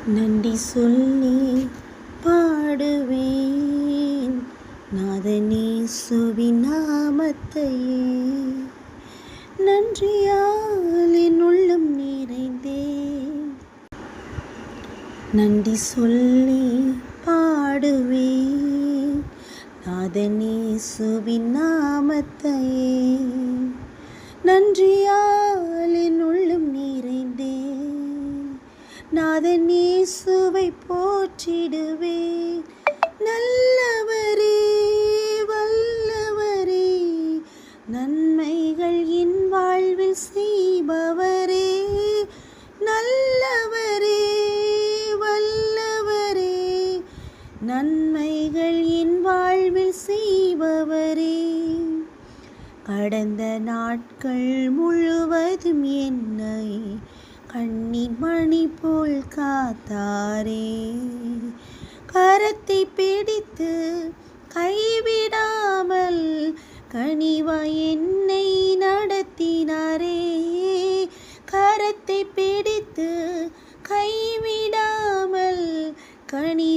நன்றி சொல்லி பாடுவேன் நாதனேசுவின் நாமத்தையே. நன்றியால் என் உள்ளம் நிறைந்தேன். நன்றி சொல்லி பாடுவேன் நாதனேசுவின் நாமத்தையே. நன்றியால் என் உள்ளம் நிறைந்தேன். நாதனேசுவை போற்றிடுவேன். நல்லவரே வல்லவரே, நன்மைகள் என் வாழ்வில் செய்பவரே. நல்லவரே வல்லவரே, நன்மைகள் என் வாழ்வில் செய்பவரே. கடந்த நாட்கள் முழுவதும் என்னை கண்ணின் மணி போல் காத்தாரே. கரத்தை பிடித்து கைவிடாமல் கனிவாய் என்னை நடத்தினாரே. கரத்தை பிடித்து கைவிடாமல் கனி